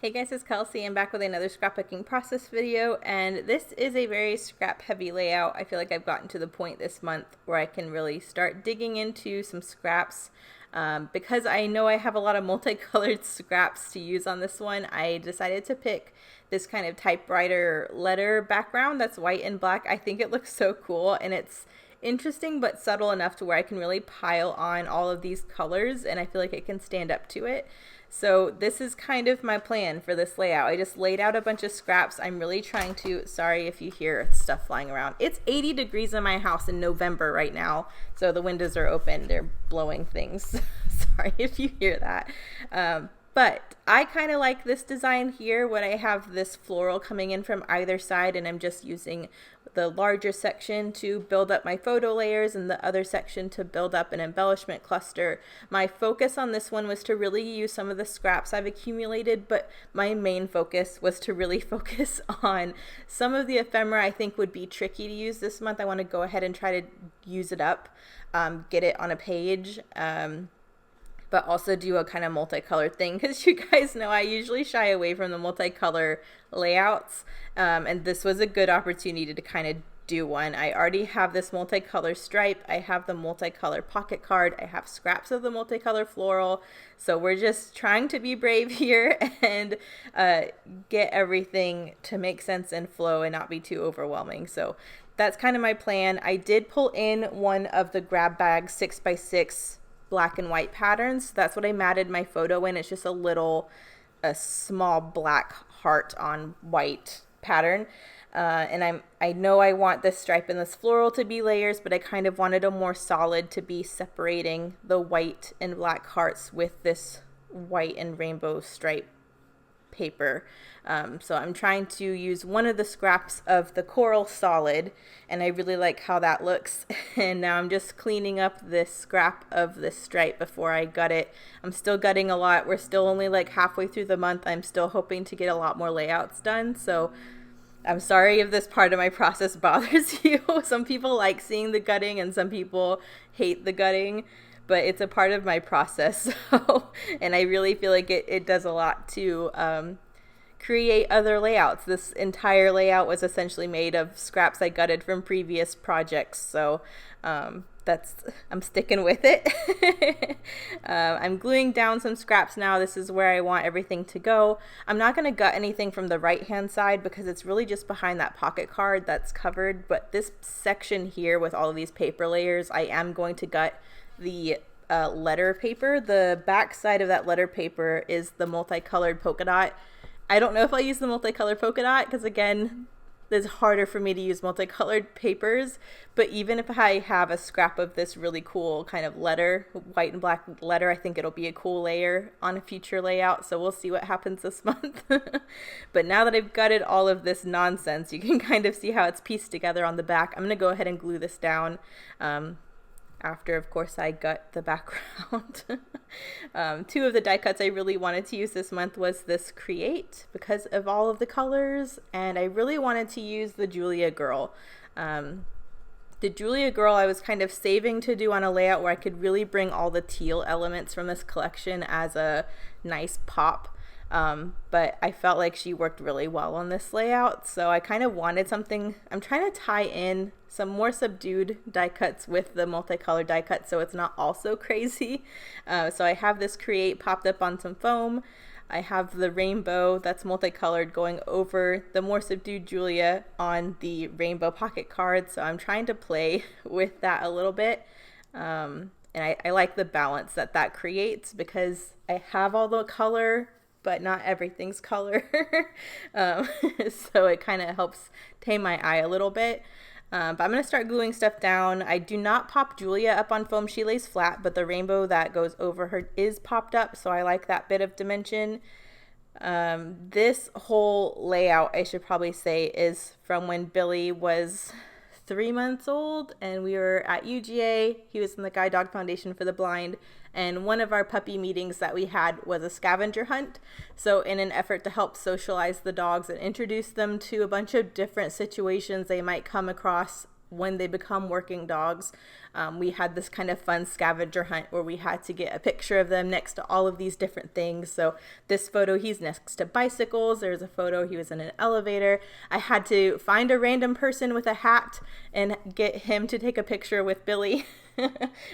Hey guys, it's Kelsey. I'm back with another scrapbooking process video, and this is a very scrap heavy layout. I feel like I've gotten to the point this month where I can really start digging into some scraps. Because I know I have a lot of multicolored scraps to use on this one, I decided to pick this kind of typewriter letter background that's white and black. I think it looks so cool, and it's interesting but subtle enough to where I can really pile on all of these colors, and I feel like it can stand up to it. So this is kind of my plan for this layout. I just laid out a bunch of scraps. I'm really trying to, sorry if you hear stuff flying around. It's 80 degrees in my house in November right now, so the windows are open. They're blowing things. Sorry if you hear that. But I kind of like this design here when I have this floral coming in from either side, and I'm just using the larger section to build up my photo layers and the other section to build up an embellishment cluster. My focus on this one was to really use some of the scraps I've accumulated, but my main focus was to really focus on some of the ephemera I think would be tricky to use this month. I want to go ahead and try to use it up, get it on a page. But also do a kind of multicolored thing, because you guys know I usually shy away from the multicolor layouts, and this was a good opportunity to kind of do one. I already have this multicolor stripe, I have the multicolor pocket card, I have scraps of the multicolor floral, so we're just trying to be brave here and get everything to make sense and flow and not be too overwhelming. So that's kind of my plan. I did pull in one of the grab bag 6x6 black and white patterns. That's what I matted my photo in. It's just a small black heart on white pattern. And I know I want this stripe and this floral to be layers, but I kind of wanted a more solid to be separating the white and black hearts with this white and rainbow stripe paper. So I'm trying to use one of the scraps of the coral solid, and I really like how that looks. And now I'm just cleaning up this scrap of this stripe before I gut it. I'm still gutting a lot. We're still only like halfway through the month. I'm still hoping to get a lot more layouts done. So I'm sorry if this part of my process bothers you. Some people like seeing the gutting and some people hate the gutting, but it's a part of my process. So, and I really feel like it does a lot to create other layouts. This entire layout was essentially made of scraps I gutted from previous projects. So I'm sticking with it. I'm gluing down some scraps now. This is where I want everything to go. I'm not going to gut anything from the right hand side because it's really just behind that pocket card that's covered. But this section here with all of these paper layers, I am going to gut the letter paper. The back side of that letter paper is the multicolored polka dot. I don't know if I'll use the multicolored polka dot because, again, it's harder for me to use multicolored papers. But even if I have a scrap of this really cool kind of letter, white and black letter, I think it'll be a cool layer on a future layout. So we'll see what happens this month. But now that I've gutted all of this nonsense, you can kind of see how it's pieced together on the back. I'm going to go ahead and glue this down. After, of course, I gut the background. Two of the die cuts I really wanted to use this month was this Create because of all of the colors, and I really wanted to use the Julia Girl. The Julia Girl I was kind of saving to do on a layout where I could really bring all the teal elements from this collection as a nice pop. But I felt like she worked really well on this layout, so I kind of wanted something. I'm trying to tie in some more subdued die cuts with the multicolored die cut so it's not all so crazy. So I have this Create popped up on some foam. I have the rainbow that's multicolored going over the more subdued Julia on the rainbow pocket card, so I'm trying to play with that a little bit. And I like the balance that creates because I have all the color but not everything's color. So it kind of helps tame my eye a little bit. But I'm going to start gluing stuff down. I do not pop Julia up on foam. She lays flat, but the rainbow that goes over her is popped up, so I like that bit of dimension. This whole layout, I should probably say, is from when Billy was 3 months old and we were at UGA. He was in the Guide Dog Foundation for the Blind, and one of our puppy meetings that we had was a scavenger hunt. So in an effort to help socialize the dogs and introduce them to a bunch of different situations they might come across when they become working dogs, we had this kind of fun scavenger hunt where we had to get a picture of them next to all of these different things. So this photo, he's next to bicycles. There's a photo he was in an elevator. I had to find a random person with a hat and get him to take a picture with Billy,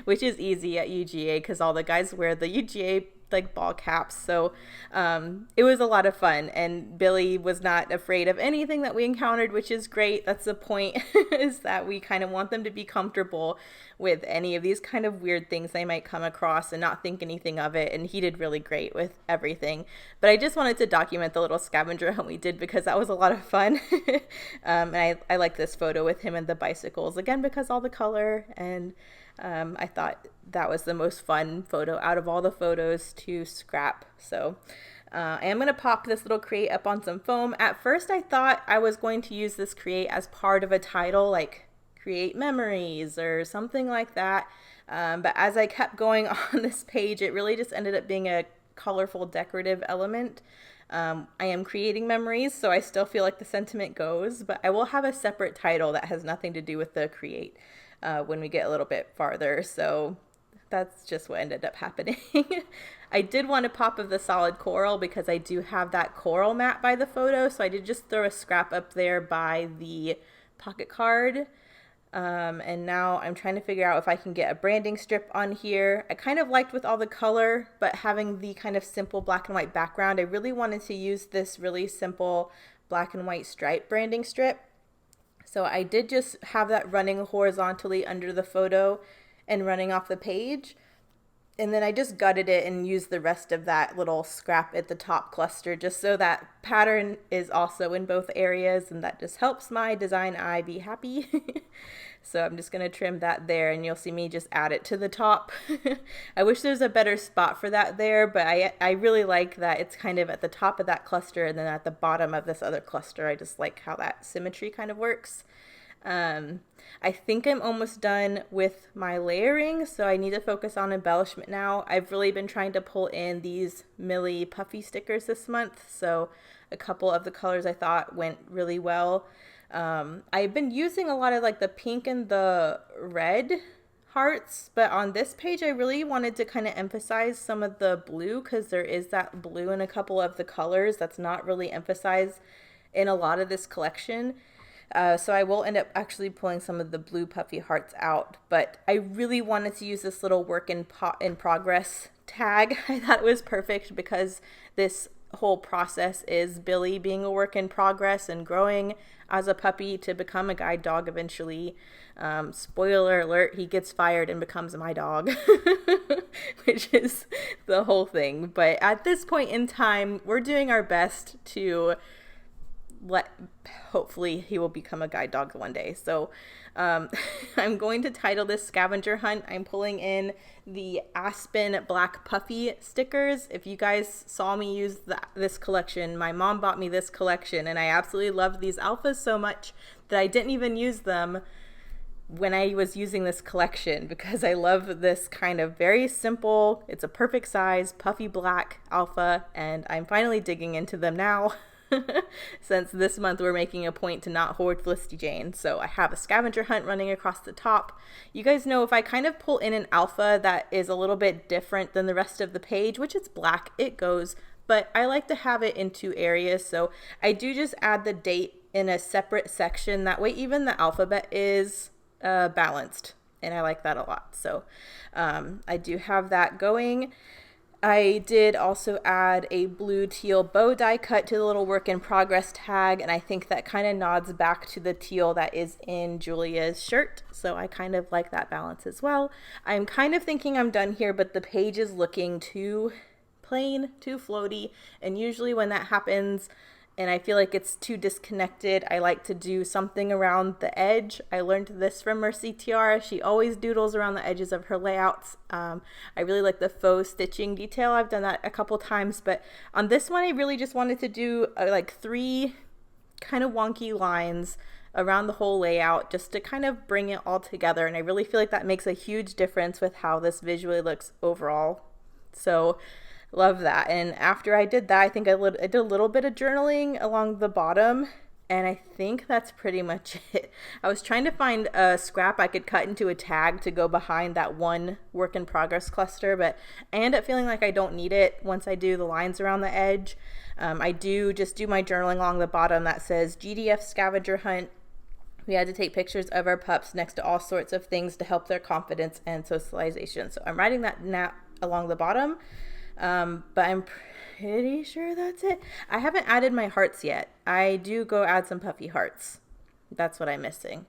which is easy at UGA because all the guys wear the UGA like ball caps. So it was a lot of fun, and Billy was not afraid of anything that we encountered, which is great. That's the point, is that we kind of want them to be comfortable with any of these kind of weird things they might come across and not think anything of it. And he did really great with everything. But I just wanted to document the little scavenger hunt we did because that was a lot of fun. And I like this photo with him and the bicycles again because all the color, and I thought that was the most fun photo out of all the photos to scrap. So I am going to pop this little crate up on some foam. At first I thought I was going to use this crate as part of a title like Create Memories or something like that. But as I kept going on this page, it really just ended up being a colorful decorative element. I am creating memories, so I still feel like the sentiment goes, but I will have a separate title that has nothing to do with the create when we get a little bit farther. So that's just what ended up happening. I did want a pop of the solid coral because I do have that coral mat by the photo, so I did just throw a scrap up there by the pocket card. And now I'm trying to figure out if I can get a branding strip on here. I kind of liked with all the color, but having the kind of simple black and white background, I really wanted to use this really simple black and white stripe branding strip. So I did just have that running horizontally under the photo and running off the page. And then I just gutted it and used the rest of that little scrap at the top cluster just so that pattern is also in both areas, and that just helps my design eye be happy. So I'm just going to trim that there, and you'll see me just add it to the top. I wish there's a better spot for that there, but I really like that it's kind of at the top of that cluster and then at the bottom of this other cluster. I just like how that symmetry kind of works. I think I'm almost done with my layering, so I need to focus on embellishment now. I've really been trying to pull in these Millie puffy stickers this month, so a couple of the colors I thought went really well. I've been using a lot of like the pink and the red hearts, but on this page I really wanted to kind of emphasize some of the blue because there is that blue in a couple of the colors that's not really emphasized in a lot of this collection. So I will end up actually pulling some of the blue puffy hearts out, but I really wanted to use this little work in progress tag. I thought it was perfect because this whole process is Billy being a work in progress and growing as a puppy to become a guide dog eventually. Spoiler alert, he gets fired and becomes my dog, which is the whole thing. But at this point in time, we're doing our best to hopefully he will become a guide dog one day. So I'm going to title this Scavenger Hunt. I'm pulling in the Aspen Black Puffy stickers. If you guys saw me use this collection, my mom bought me this collection, and I absolutely loved these alphas so much that I didn't even use them when I was using this collection because I love this kind of very simple, it's a perfect size, puffy black alpha, and I'm finally digging into them now. Since this month we're making a point to not hoard Felicity Jane. So I have a scavenger hunt running across the top. You guys know if I kind of pull in an alpha that is a little bit different than the rest of the page, which it's black, it goes, but I like to have it in two areas. So I do just add the date in a separate section. That way even the alphabet is balanced, and I like that a lot. So I do have that going. I did also add a blue teal bow die cut to the little work in progress tag, and I think that kind of nods back to the teal that is in Julia's shirt, so I kind of like that balance as well. I'm kind of thinking I'm done here, but the page is looking too plain, too floaty, and usually when that happens and I feel like it's too disconnected, I like to do something around the edge. I learned this from Mercy Tiara. She always doodles around the edges of her layouts. I really like the faux stitching detail. I've done that a couple times, but on this one I really just wanted to do like 3 kind of wonky lines around the whole layout just to kind of bring it all together, and I really feel like that makes a huge difference with how this visually looks overall. So love that. And after I did that, I think I did a little bit of journaling along the bottom, And I think that's pretty much it. I was trying to find a scrap I could cut into a tag to go behind that one work in progress cluster, but I end up feeling like I don't need it once I do the lines around the edge. I do just do my journaling along the bottom that says GDF scavenger hunt. We had to take pictures of our pups next to all sorts of things to help their confidence and socialization. So I'm writing that now along the bottom, but I'm pretty sure that's it. I haven't added my hearts yet. I do go add some puffy hearts. That's what I'm missing.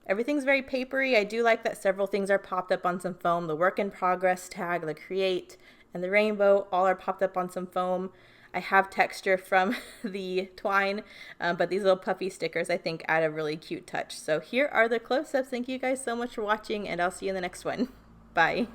Everything's very papery. I do like that several things are popped up on some foam. The work in progress tag, the create, and the rainbow all are popped up on some foam. I have texture from the twine, but these little puffy stickers I think add a really cute touch. So here are the close-ups. Thank you guys so much for watching, and I'll see you in the next one. Bye.